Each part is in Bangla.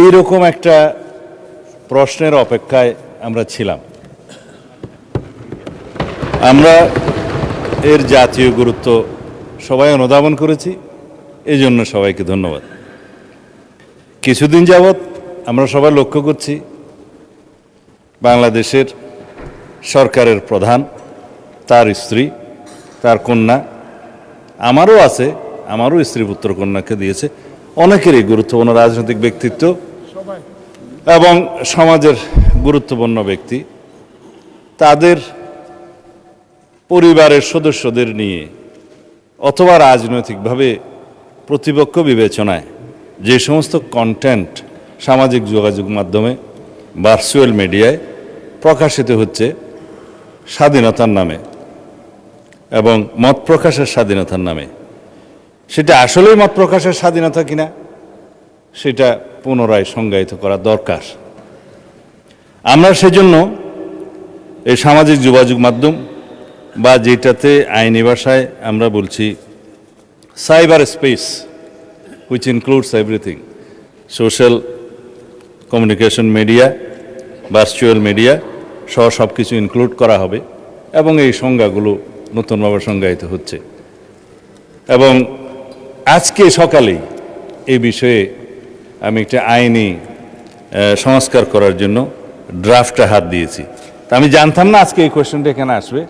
এইরকম একটা প্রশ্নের অপেক্ষায় আমরা ছিলাম। আমরা এর জাতীয় গুরুত্ব সবাই অনুধাবন করেছি, এই জন্য সবাইকে ধন্যবাদ। কিছুদিন যাবৎ আমরা সবাই লক্ষ্য করছি বাংলাদেশের সরকারের প্রধান, তার স্ত্রী, তার কন্যা, আমারও আছে, আমারও স্ত্রী পুত্র কন্যাকে দিয়েছে, অনেকেরই গুরুত্বপূর্ণ রাজনৈতিক ব্যক্তিত্ব এবং সমাজের গুরুত্বপূর্ণ ব্যক্তি তাদের পরিবারের সদস্যদের নিয়ে অথবা রাজনৈতিকভাবে প্রতিপক্ষ বিবেচনায় যে সমস্ত কন্টেন্ট সামাজিক যোগাযোগ মাধ্যমে ভার্চুয়াল মিডিয়ায় প্রকাশিত হচ্ছে স্বাধীনতার নামে এবং মত প্রকাশের স্বাধীনতার নামে, সেটা আসলেই মত প্রকাশের স্বাধীনতা কিনা সেটা পুনরায় সংজ্ঞায়িত করা দরকার। আমরা সেজন্য এই সামাজিক যোগাযোগ মাধ্যম বা যেটাতে আইনি ভাষায় আমরা বলছি cyber space, which includes everything, social communication media, virtual media সহ সব কিছু ইনক্লুড করা হবে এবং এই সংজ্ঞাগুলো নতুনভাবে সংজ্ঞায়িত হচ্ছে। এবং আজকে সকালেই এই বিষয়ে আমি একটা আইনি সংস্কার করার জন্য ড্রাফটে হাত দিয়েছি। তা আমি জানতাম না আজকে এই কোয়েশ্চেনটা এখানে আসবে,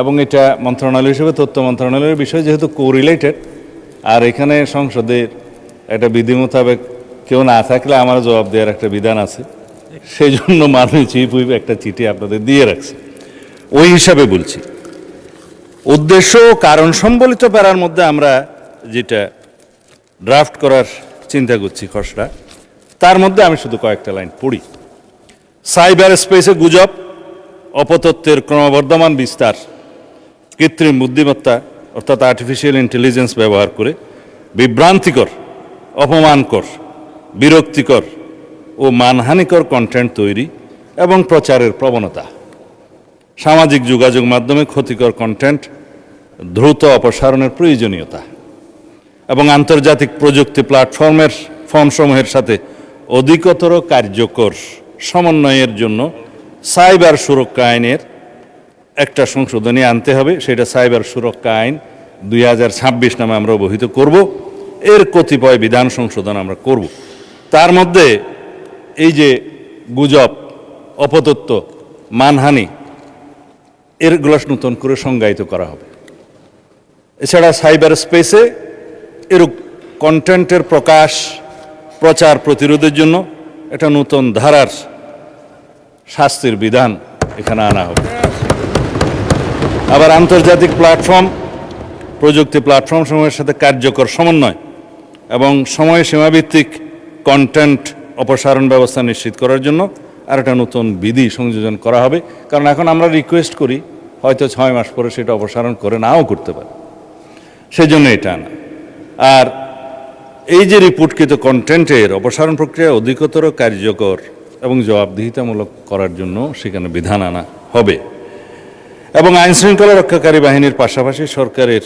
এবং এটা মন্ত্রণালয় হিসেবে তথ্য মন্ত্রণালয়ের বিষয় যেহেতু কোরিলেটেড, আর এখানে সংসদের একটা বিধি মোতাবেক কেউ না থাকলে আমার জবাব দেওয়ার একটা বিধান আছে, সেই জন্য মাননীয় চিফ হুইপ একটা চিঠি আপনাদের দিয়ে রাখছে। ওই হিসাবে বলছি, উদ্দেশ্য ও কারণ সম্বলিত প্যারার মধ্যে আমরা যেটা ড্রাফট করার চিন্তা করছি খসড়া, তার মধ্যে আমি শুধু কয়েকটা লাইন পড়ি। সাইবার স্পেসে গুজব, অপতথ্যের ক্রমবর্ধমান বিস্তার, কৃত্রিম বুদ্ধিমত্তা অর্থাৎ আর্টিফিশিয়াল ইন্টেলিজেন্স ব্যবহার করে বিভ্রান্তিকর, অপমানকর, বিরক্তিকর ও মানহানিকর কন্টেন্ট তৈরি এবং প্রচারের প্রবণতা, সামাজিক যোগাযোগ মাধ্যমে ক্ষতিকর কন্টেন্ট দ্রুত অপসারণের প্রয়োজনীয়তা এবং আন্তর্জাতিক প্রযুক্তি ফর্মসমূহের সাথে অধিকতর কার্যকর সমন্বয়ের জন্য সাইবার সুরক্ষা আইনের একটা সংশোধনী আনতে হবে। সেটা সাইবার সুরক্ষা আইন 2026 নামে আমরা অবহিত করব। এর কতিপয় বিধান সংশোধন আমরা করব। তার মধ্যে এই যে গুজব, অপতথ্য, মানহানি, এরগুলো নতুন করে সংজ্ঞায়িত করা হবে। এছাড়া সাইবার স্পেসে এরূপ কন্টেন্টের প্রচার প্রতিরোধের জন্য একটা নতুন ধারার শাস্তির বিধান এখানে আনা হবে। আবার আন্তর্জাতিক প্রযুক্তি প্ল্যাটফর্মসমূহের সাথে কার্যকর সমন্বয় এবং সময়সীমাভিত্তিক কন্টেন্ট অপসারণ ব্যবস্থা নিশ্চিত করার জন্য আর একটা নতুন বিধি সংযোজন করা হবে। কারণ এখন আমরা রিকোয়েস্ট করি, হয়তো 6 মাস পরে সেটা অপসারণ করে নাও করতে পারে, সেজন্য এটা আনা। আর এই যে রিপোর্টকৃত কন্টেন্টের অপসারণ প্রক্রিয়া অধিকতর কার্যকর এবং জবাবদিহিতামূলক করার জন্য সেখানে বিধান আনা হবে। এবং আইনশৃঙ্খলা রক্ষাকারী বাহিনীর পাশাপাশি সরকারের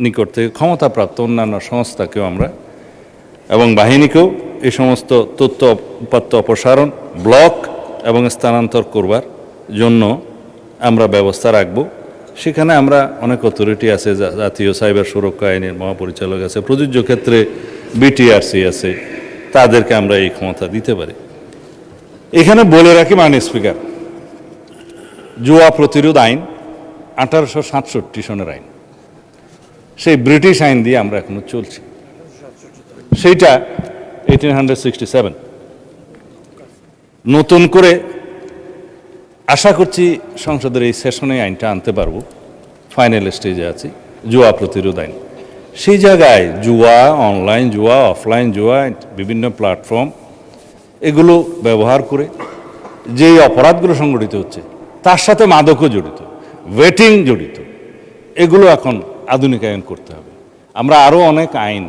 নিকট থেকে ক্ষমতাপ্রাপ্ত অন্যান্য সংস্থাকেও আমরা এবং বাহিনীকেও এই সমস্ত তথ্য উপাত্ত অপসারণ, ব্লক এবং স্থানান্তর করবার জন্য আমরা ব্যবস্থা রাখব। সেখানে আমরা অনেক অথরিটি আছে, জাতীয় সাইবার সুরক্ষা আইনের মহাপরিচালক আছে, প্রযোজ্য ক্ষেত্রে বিটিআরসি আছে, তাদেরকে আমরা এই ক্ষমতা দিতে পারি। এখানে বলে রাখি মাননীয় স্পিকার, জুয়া প্রতিরোধ আইন 1867 সনের আইন, সেই ব্রিটিশ আইন দিয়ে আমরা এখনো চলছি। সেইটা 1867। নতুন করে আশা করছি সংসদের এই সেশনে আইনটা আনতে পারবো, ফাইনাল স্টেজে আছি, জুয়া প্রতিরোধ আইন। সেই জায়গায় জুয়া, অনলাইন জুয়া, অফলাইন জুয়া, বিভিন্ন প্ল্যাটফর্ম এগুলো ব্যবহার করে যেই অপরাধগুলো সংগঠিত হচ্ছে তার সাথে মাদকও জড়িত, ওয়েটিং জড়িত, এগুলো এখন আধুনিকায়ন করতে হবে। আমরা আরও অনেক আইন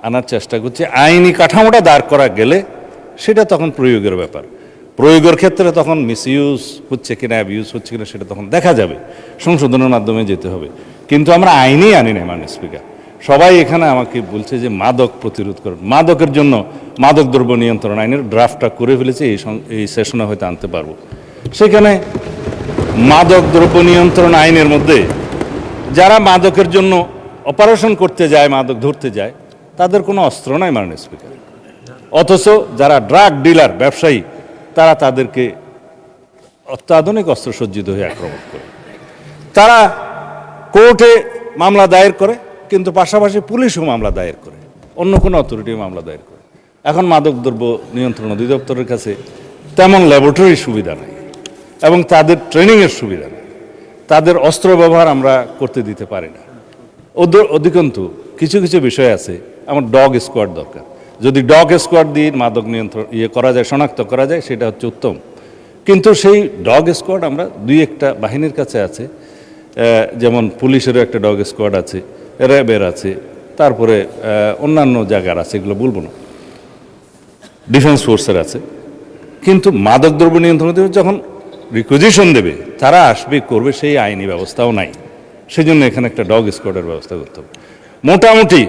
আনার চেষ্টা করছি। আইনি কাঠামোটা দাঁড় করা গেলে সেটা তখন প্রয়োগের ব্যাপার। প্রয়োগের ক্ষেত্রে তখন মিসইউজ হচ্ছে কিনা, অ্যাবিউজ হচ্ছে কিনা সেটা তখন দেখা যাবে, সংশোধনের মাধ্যমে যেতে হবে। কিন্তু আমরা আইনেই আনি না মাননীয় স্পিকার, সবাই এখানে আমাকে বলছে যে মাদক প্রতিরোধ করুন, মাদকের জন্য মাদক দ্রব্য নিয়ন্ত্রণ আইনের ড্রাফটটা করে ফেলেছে, এই সেশনে হয়তো আনতে পারবো। সেখানে মাদক দ্রব্য নিয়ন্ত্রণ আইনের মধ্যে যারা মাদকের জন্য অপারেশন করতে যায়, মাদক ধরতে যায়, তাদের কোনো অস্ত্র নাই মাননীয় স্পিকার। অথচ যারা ড্রাগ ডিলার, ব্যবসায়ী, তারা তাদেরকে অত্যাধুনিক অস্ত্রসজ্জিত হয়ে আক্রমণ করে। তারা কোর্টে মামলা দায়ের করে, কিন্তু পাশাপাশি পুলিশও মামলা দায়ের করে, অন্য কোনো অথরিটিও মামলা দায়ের করে। এখন মাদকদ্রব্য নিয়ন্ত্রণ অধিদপ্তরের কাছে তেমন ল্যাবরেটরির সুবিধা নেই এবং তাদের ট্রেনিংয়ের সুবিধা নেই, তাদের অস্ত্র ব্যবহার আমরা করতে দিতে পারি না। অধিকন্তু কিছু কিছু বিষয় আছে, আমার ডগ স্কোয়াড দরকার। যদি ডগ স্কোয়াড দিয়ে মাদক নিয়ন্ত্রণ করা যায়, শনাক্ত করা যায়, সেটা হচ্ছে উত্তম। কিন্তু সেই ডগ স্কোয়াড আমরা দুই একটা বাহিনীর কাছে আছে, যেমন পুলিশেরও একটা ডগ স্কোয়াড আছে, র্যাবের আছে, তারপরে অন্যান্য জায়গার আছে, এগুলো বলবো না, ডিফেন্স ফোর্সের আছে। কিন্তু মাদকদ্রব্য নিয়ন্ত্রণ যখন রিকুইজিশন দেবে, তারা আসবে, করবে, সেই আইনি ব্যবস্থাও নাই। সেই জন্য এখানে একটা ডগ স্কোয়াডের ব্যবস্থা করতে হবে। মোটামুটি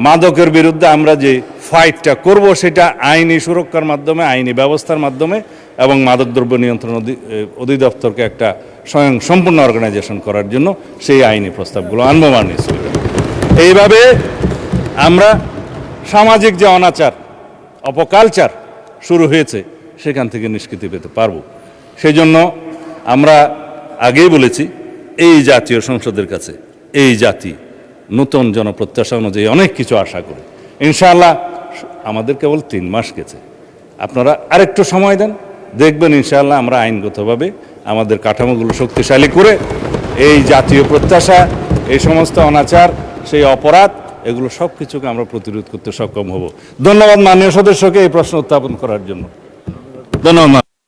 মাদকের বিরুদ্ধে আমরা যে ফাইটটা করব, সেটা আইনি সুরক্ষার মাধ্যমে, আইনি ব্যবস্থার মাধ্যমে, এবং মাদকদ্রব্য নিয়ন্ত্রণ অধিদপ্তরকে একটা স্বয়ং সম্পূর্ণ অর্গানাইজেশন করার জন্য সেই আইনি প্রস্তাবগুলো আনবো মাননীয় স্পিকার। এইভাবে আমরা সামাজিক যে অনাচার, অপকালচার শুরু হয়েছে, সেখান থেকে নিষ্কৃতি পেতে পারবো। সেই জন্য আমরা আগেই বলেছি, এই জাতীয় সংসদের কাছে এই জাতি নতুন জনপ্রত্যাশা অনুযায়ী অনেক কিছু আশা করে। ইনশাআল্লাহ আমাদের কেবল 3 মাস গেছে, আপনারা আরেকটু সময় দেন, দেখবেন ইনশাআল্লাহ আমরা আইনগতভাবে আমাদের কাঠামোগুলো শক্তিশালী করে এই জাতীয় প্রত্যাশা, এই সমস্ত অনাচার, সেই অপরাধ, এগুলো সব কিছুকে আমরা প্রতিরোধ করতে সক্ষম হব। ধন্যবাদ মাননীয় সদস্যকে এই প্রশ্ন উত্থাপন করার জন্য। ধন্যবাদ।